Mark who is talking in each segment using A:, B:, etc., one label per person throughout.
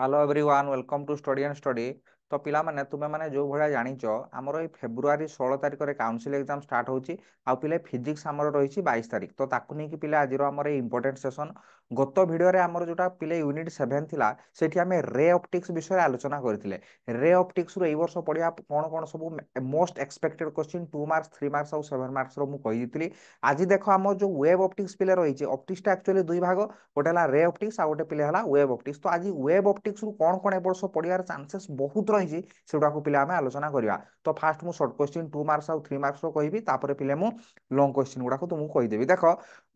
A: Hello everyone welcome to study and study. तो पिला माने तुमे माने जो भलिया जानिच हमर ए फेब्रुआरी 16 तारिख रे काउंसिल एग्जाम स्टार्ट होची आ पिले फिजिक्स हमर रहिची 22 तारिख। तो ताकु नै कि पिले आजिरो हमर ए इंपोर्टेंट सेशन गत वीडियो रे हमर जोटा पिले यूनिट 7 थिला सेठी हमें रे ऑप्टिक्स विषय आलोचना करथिले। रे ऑप्टिक्स रो ए वर्ष पढिया कोन कोन सब most expected question 2 marks 3 marks और 7 मार्क्स रो मु कहि दितली। आज देखो हमर जो वेव ऑप्टिक्स पिले रहिची ऑप्टिक्स ता एक्चुअली दुई भाग गोटे हला रे ऑप्टिक्स आ गोटे पिले हला वेव ऑप्टिक्स। तो आज वेव ऑप्टिक्स रु कोन कोन ए वर्ष पढियार चांसेस बहुत रहिची सेडा को पिले हमें आलोचना करिया। तो फास्ट मु शॉर्ट क्वेश्चन 2 मार्क्स और 3 मार्क्स रो कहिबी तापर पिले मु लॉन्ग क्वेश्चन गुडा को तुमको कहि देबी। देखो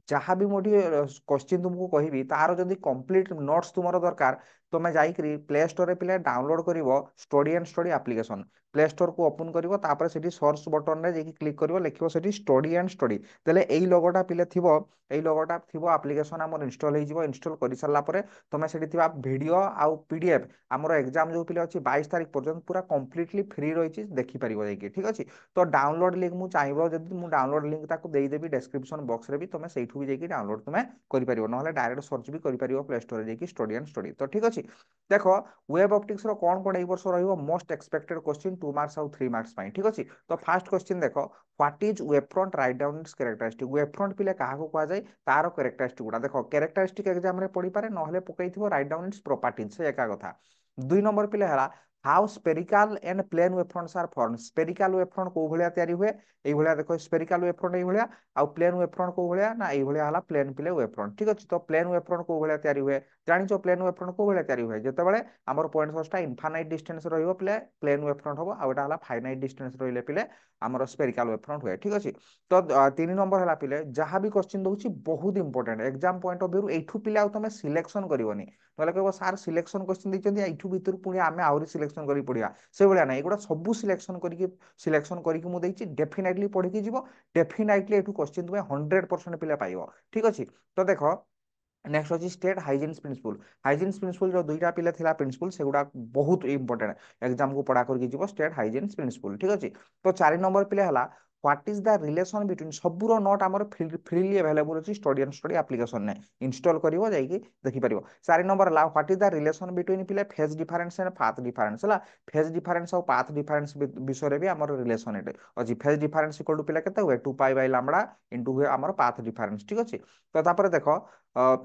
A: जहाँ भी मोटी क्वेश्चन तुमको कहबी तार जदी कंप्लीट नोट्स तुमरो दरकार तुम जाइकरी प्ले स्टोर रे पिले डाउनलोड करिवो study and study application. Play store को ओपन करिवो तापर सेठी सर्च बटन रे जेकी क्लिक करिवो लिखिवो सेठी स्टडी एंड स्टडी देले एई लोगोटा पिले थिवो एई लोगोटा थिवो एप्लीकेशन हमर इंस्टॉल हे जिवो। इंस्टॉल करि सरला परे तुम सेठी थिबा वीडियो आउ पीडीएफ हमर एग्जाम जो पिले अछि 22 तारिख पर्यंत पूरा कंप्लीटली फ्री रहिछि देखि परिबो जाइके। ठीक अछि तो डाउनलोड लिंक मु चाहिबो जदी मु डाउनलोड लिंक ताको देई देबी डिस्क्रिप्शन बॉक्स रे भी तुम सेठु भी जाइके डाउनलोड तुम करि परिबो नहले डायरेक्ट सर्च भी करि परिबो प्ले स्टोर रे जाइके स्टडी एंड स्टडी। तो ठीक अछि देखो वेब ऑप्टिक्स रो कोन कोन ए वर्ष रहिबो मोस्ट एक्सपेक्टेड क्वेश्चन 2 मार्क्स और 3 मार्क्स पाई। ठीक अछि तो फर्स्ट क्वेश्चन देखो what is wave front right down it's characteristic. Wave front पिले काहा को कहा जाय तारो कैरेक्टरिस्टिक गुडा देखो कैरेक्टरिस्टिक एग्जाम रे पढी पारे नहले पकैथिबो राइट डाउन इट्स प्रॉपर्टीज से एका कथा। दुई नंबर पिले हला how spherical and plane wave fronts are formed. Spherical wave front को भलिया तयारी हुए एई भलिया देखो स्पेरिकल वेव फ्रंट एई भलिया आ प्लेन वेव फ्रंट को भलिया ना एई भलिया हला प्लेन पिले वेव फ्रंट। ठीक अछि तो प्लेन वेव फ्रंट को भलिया तयारी हुए जानिचो प्लेन वेव फ्रंट को भलिया तयारी हुए जेतेबेले हमर पॉइंट सोर्सटा इनफाइनाइट डिस्टेंस रहिबो पिले प्लेन वेव फ्रंट होबो आ एटा हला फाइनाइट डिस्टेंस रहिले पिले हमर स्पेरिकल वेव फ्रंट हुए। ठीक अछि तो 3 नंबर हला पिले जहां भी क्वेश्चन दोछि बहुत important exam point of view एठू पिले आ तमे सिलेक्शन करिवोनी नले कहबो सर सिलेक्शन क्वेश्चन दैचंदी एठू भीतर पुनी आमे आउरी सिलेक्शन करी पडिया से भलिया नै एगुडा सब सिलेक्शन करिकि मु दैछि डेफिनेटली पढिकि जीवो डेफिनेटली एठू क्वेश्चन तुमे 100% पिले पाइबो। ठीक अछि तो देखो नेक्स्ट अछि state Huygens principle. Huygens principle जो दुईटा पिले थिला प्रिंसिपल सेगुडा बहुत इंपोर्टेंट एग्जाम को पढ़ा करके जीवो स्टेट हाइजीन्स प्रिंसिपल। ठीक अछि तो 4 नंबर पिले हला what is the relation between सबुरो नोट हमर फ्रीली अवेलेबल अछि स्टडी एंड स्टडी एप्लीकेशन ने इंस्टॉल करिवो जाइकि देखि परिवो। 4 नंबर ला what is the relation between पिले phase difference and path difference हला फेज डिफरेंस और पाथ डिफरेंस विषय रे भी हमर रिलेशन एटे अछि। फेज डिफरेंस इक्वल टू पिले केते हुए 2 पाई बाय लैम्बडा इनटू हुए हमर पाथ डिफरेंस। ठीक अछि तो तापर देखो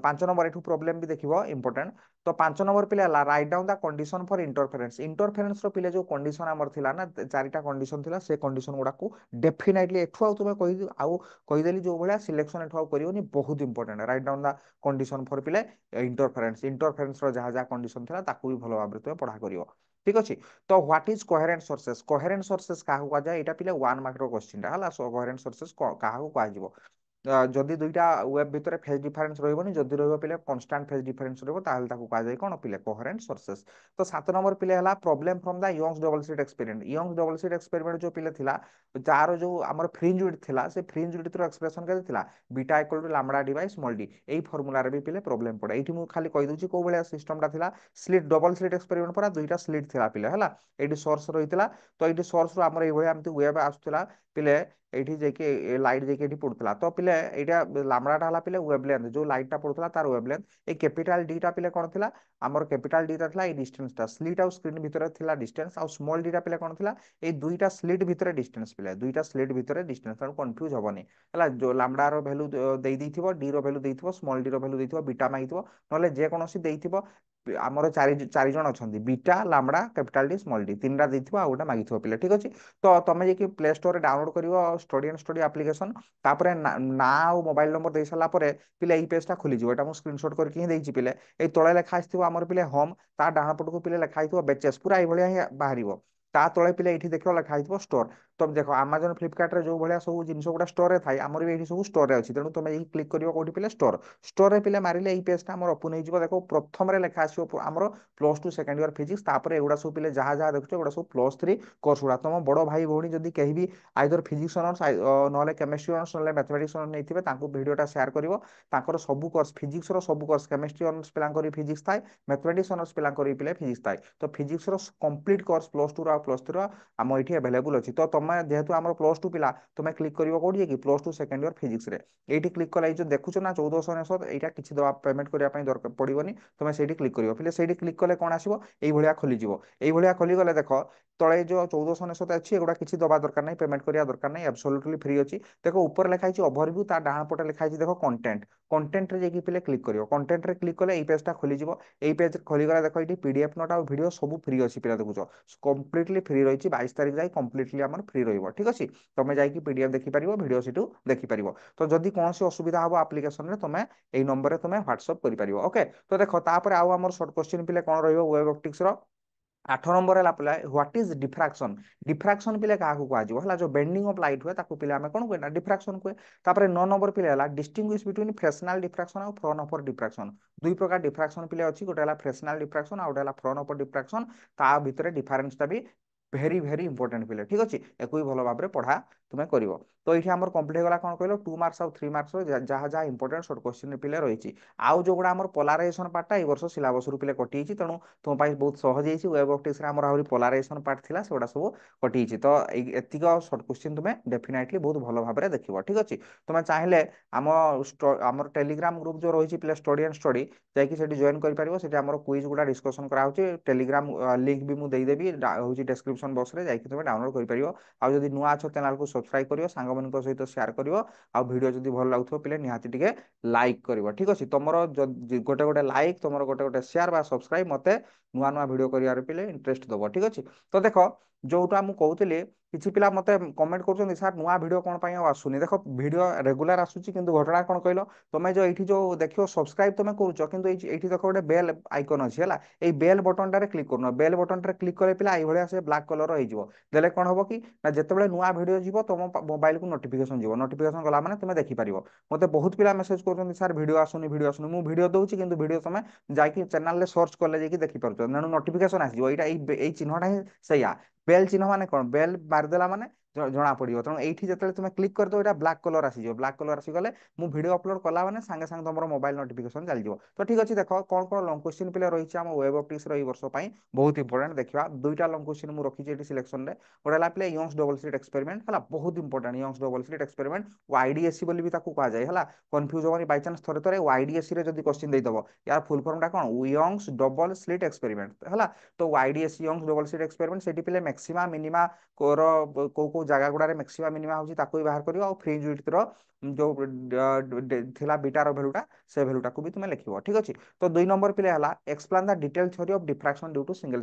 A: 5 नंबर एठू प्रॉब्लम भी देखिबो इंपोर्टेंट। तो 5 नंबर पिले ला write down the condition for interference. Interference रो पिले जो कंडीशन हमर थिला ना चारिटा कंडीशन थिला से कंडीशन गुडा को डेफिनेटली एठू आ तुमे कहि देली जो भलिया सिलेक्शन एठू करिवोनी बहुत important right down the condition for पिले इंटरफेरेंस रो जहा जहा कंडीशन थिला ताकू भी भलो भाबरे तुमे पढ़ा करिवो। ठीक अछि तो what is coherent sources. Coherent sources काहा को कहा जाय एटा पिले 1 मार्क रो क्वेश्चन हला सो कोहेरेंट सोर्सेस काहा को कहा जिवो जदि दुईटा वेब भितर फेज डिफरेंस रहइबोनी जदि रहइबो पिले कांस्टेंट फेज डिफरेंस रहइबो ताहले ताकू कहा जाय कोन पिले कोहेरेंट सोर्सेस। तो 7 नंबर पिले हला problem from the Young's double slit experiment. Young's double slit experiment जो पिले थिला तार जो हमर फ्रिंज विड्थ थिला से फ्रिंज विड्थ रो एक्सप्रेशन केते थिला beta equal to lambda D by small d एई फार्मूला रे भी पिले प्रॉब्लम पड़े। एठी मु खाली कहि दोछि को भलिया सिस्टम टा थिला स्लिट डबल स्लिट एक्सपेरिमेंट परा दुईटा स्लिट थिला पिले हला एठी सोर्स रहितला तो एठी सोर्स रो हमर एई भलिया हमति वेब आसुतला पिले एठी जेके लाइट जेके एठी पडुतला तो पिले एटा लैम्बडा टा हला पिले वेवलेंथ जो लाइट टा पडुतला तार वेवलेंथ ए कैपिटल डी टा पिले कोन थिला हमर कैपिटल डी टा थिला ए डिस्टेंस टा स्लिट आउ स्क्रीन भितर थिला डिस्टेंस आउ स्मॉल डी टा पिले कोन थिला ए दुईटा स्लिट भितर डिस्टेंस पिले दुईटा स्लिट भितर डिस्टेंस तार कंफ्यूज होबनी हला जो लैम्बडा रो वैल्यू देई दैथिबो डी रो वैल्यू दैथिबो स्मॉल डी रो वैल्यू दैथिबो बीटा मागिथिबो नले जे कोनोसी दैथिबो हमर चारि जण अछंती beta lambda capital D small D तीनटा दैथिबो आ गोटा मागिथिबो पिले। ठीक अछि तो तमे जे कि प्ले स्टोर रे डाउनलोड करिवो स्टडी एंड स्टडी एप्लीकेशन तापरे ना आ मोबाइल नंबर दे सला परे पिले ई पेज टा खुली जिवो एटा मु स्क्रीनशॉट करके ही देइछि पिले ए तळे लेखा आस्थिबो हमर पिले होम ता डाहाण पटको पिले लेखा आइथिबो बेचेस पूरा ए भलिया ही बाहरिबो ता तळे पिले एठी देखियो लेखा आइथिबो स्टोर। तो देखो अमेजन फ्लिपकार्ट रे जो भलिया सब जिंस गुडा स्टोर रे थाई हमर भी एठी सब स्टोर रे अछि तेनु तमे ई क्लिक करिवो कोठी पिले स्टोर स्टोर रे पिले मारिले ई पेज टा हमर ओपन हे जिवो देखो प्रथम रे लेखा आसीबो हमर प्लस 2 सेकंड ईयर फिजिक्स तापरे एगुडा सब पिले जहा जहा देखछो एगुडा सब प्लस 3 कोर्स गुडा तम बड़ भाई भौणी जदी कहिबी आइदर फिजिक्स ऑनर्स नले केमिस्ट्री ऑनर्स नले मैथमेटिक्स ऑनर्स नैथिबे तांको वीडियोटा शेयर करिवो तांकर सब कोर्स फिजिक्स रो सब कोर्स केमिस्ट्री ऑनर्स पिलांकर फिजिक्स थाए मैथमेटिक्स ऑनर्स पिलांकर पिले फिजिक्स थाए तो फिजिक्स रो कंप्लीट कोर्स प्लस 2 रो +3 आम ये अवेलेबल अच्छी। तो तुम जेहेतु आम +2 पिला तुम क्लिक कर कौटी कि +2 सेकेंड इयर फिजिक्स रे ये क्लिक कला जो देखुच ना 1499 यहाँ किसी दवा पेमेंट करने दरकार पड़ोनी तुम से क्लिक कर फिर से क्लिक कले कौन आसो ये खोलीज ये खोलीगले देख तले जो 1499 अच्छी एगुड़ा किसी दवा दरकार नहीं पेमेंट करने दरकार नहीं एब्सोल्युटली फ्री अच्छी। देखो ऊपर लिखाई ओभरव्यू ता डाण पटे लिखाई देखो कंटेंट कंटेंट रे जाकि पिले क्लिक करियो कंटेंट रे क्लिक कले ये पेजटा खोली जिवो ये पेज खोलीगला देखो ये पीडीएफ नोट आ वीडियो सब फ्री अच्छी पिला देखुच कंप्लीटली फ्री रही 22 तारीख जाए कंप्लीटली आम फ्री रही ठीक अच्छे तुम जाकि पीडीएफ देखिपार वीडियो सीटू देखिपार। तो जदि कौन असुविधा हम आप्लिकेशन तुम ये नंबर तुम व्हाट्सअप कर ओके। तो देखो तापर आउ आम सर्ट क्वेश्चन पिले कौन वेब ऑप्टिक्स 8 नंबर है पिला व्हाट इज डिफ्राक्शन डिफ्राक्शन पिले क्या कह जो बेंडिंग ऑफ लाइट हुए ताकू पिले कौन कहे डिफ्राक्शन कहे। तापर 9 नंबर पिले डिस्टिंग्विश बिटवीन फ्रेशनल डिफ्राक्शन और फ्रॉन डिफ्राक्शन दुई प्रकार डिफ्राक्शन पिले अच्छी गोटे फ्रेशनल डिफ्राक्शन और गोटे फ्रॉन डिफ्राक्शन ता भितर डिफरेंसटा भी भेरी भेरी इंपोर्टेंट पिले ठीक अच्छे एक भल भाव पढ़ा तुम्हें कर। तो ये आम कम्प्लीट होगा कौन कह 2 मार्क्स और 3 मार्क्स जहाँ जहाँ इंपोर्टेंट शॉर्ट क्वेश्चन पिले रही आउ जो गुड़ा पोलाराइजेशन पार्टा ये वर्ष सिलेबस पिले कटि तेणु तुम बहुत सहज वेब ऑप्टिक्स आम आहरी पोलाराइजेशन पार्ट थी से सब कटि तो एतिक शॉर्ट क्वेश्चन तुम्हें डेफिनेटली बहुत भल भाव में देख ठीक अच्छे। तुम्हें चाहिए आम टेलीग्राम ग्रुप जो रही है स्टडी एंड स्टडी जाकि जॉइन कर क्विज गुड़ा डिस्कसन कराऊँ टेलीग्राम लिंक भी मुझे देदेवी हूँ डिस्क्रिप्शन बॉक्स में जाकि तुम डाउनलोड कर आउ जदि नुआ अच्छ चैनल को सब्सक्राइब करियो सांग मान सहित शेयर करियो आ वीडियो जदि भल लागुथो पिले निहाती टिके लाइक करियो ठीक अछि। तुमरो गोटे गोटे लाइक तुमरो गोटे गोटे शेयर बा सब्सक्राइब मते नुआ नुआ वीडियो करियार पिले इंटरेस्ट दबो ठीक अछि। तो देखो जोटा मु कहूतली किछि पिला मते कमेंट करछन सर नुआ वीडियो कोन पई आसुनी देखो वीडियो रेगुलर आसुची किंतु घटना कोन कहलो तुमे जो एठी जो देखियो सब्सक्राइब तुमे करूछ किंतु एठी देखो गोटे बेल आइकन अछि हला ए बेल बटन टारे क्लिक करनो बेल बटन टारे क्लिक करे पिला एई भलिया से ब्लैक कलर होई जिवो देले कोन होबो कि ना जेतेबेले नुआ वीडियो जीवो तुम मोबाइल को नोटिफिकेशन जीवो नोटिफिकेशन गला माने तुमे देखि परिवो। मते बहुत पिला मेसेज करछन सर वीडियो आसुनी मु वीडियो दउची किंतु वीडियो तुमे जाकि चैनल ले सर्च करले जाकि देखि परछो ननु नोटिफिकेशन आसी जिवो एटा एई चिन्हटा ही सैया बेल चिन्ह माने कोन बेल मारदेला माने जना पड़ो तेणु ये जो तुम क्लिक कर दो ब्लैक कलर आसीज ब्लैक कलर आसीगले मु वीडियो अपलोड कला मैंने सांगे सांगे तुम मोबाइल नोटिफिकेशन चल जाओ। तो ठीक अच्छे देख कौन कौन लंग क्वेश्चन पिले रही है वेब ऑप्टिक्स वर्ष बहुत इंपोर्टेंट देखा दुईटा लंग क्वेश्चन मुझे रखी सिलेक्शन में गोटे है पे यंग्स डबल स्लिट एक्सपेरिमेंट है बहुत important Young's double slit experiment IDSC भी कहुए है कन्फ्यूज होनी बाई चान्स थे थे आईडीएससी जब क्वेश्चन देदेव यार फुल फर्मटा कौन यंग्स डबल स्लिट एक्सपेरिमेंट है तो आईडीएससी यंग्स डबल स्लिट एक्सपेरिमेंट से पे मैक्सिमा मिनिमा कोर को जगह गुड़ा मैक्सिमा मिनिमा होची ताको भी बाहर करियो और फ्रिंज विड्थ रो जो थिला बीटार भैल्यूटा से भैल्यूटा को भी तुम लिखिबो ठीक अछि। तो 2 नंबर पिले हला explain the detail theory of diffraction due to single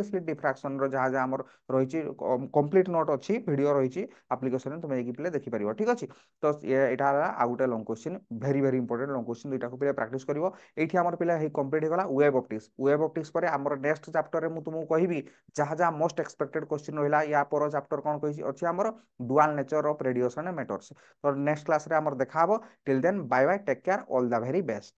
A: slit diffraction रो जहां जहां हमर रहिछि कंप्लीट नोट अछि वीडियो रहिछि एप्लीकेशन में तुम एकी पिले देखि परिबो ठीक अछि। तो एटा हला आ गुटे long question very very important long question दुइटा को पिले प्रैक्टिस करिवो एठी हमर पिले हे कंप्लीट हे गला वेब ऑप्टिक्स पर हमर नेक्स्ट चैप्टर रे मु तुमको कहिबी जहां जहां मोस्ट एक्सपेक्टेड क्वेश्चन रहिला या पर चैप्टर कोन कहि अछि हमर dual nature of radiation and matters. तो नेक्स्ट क्लास रे हमर देखा till then bye bye take care all the very best.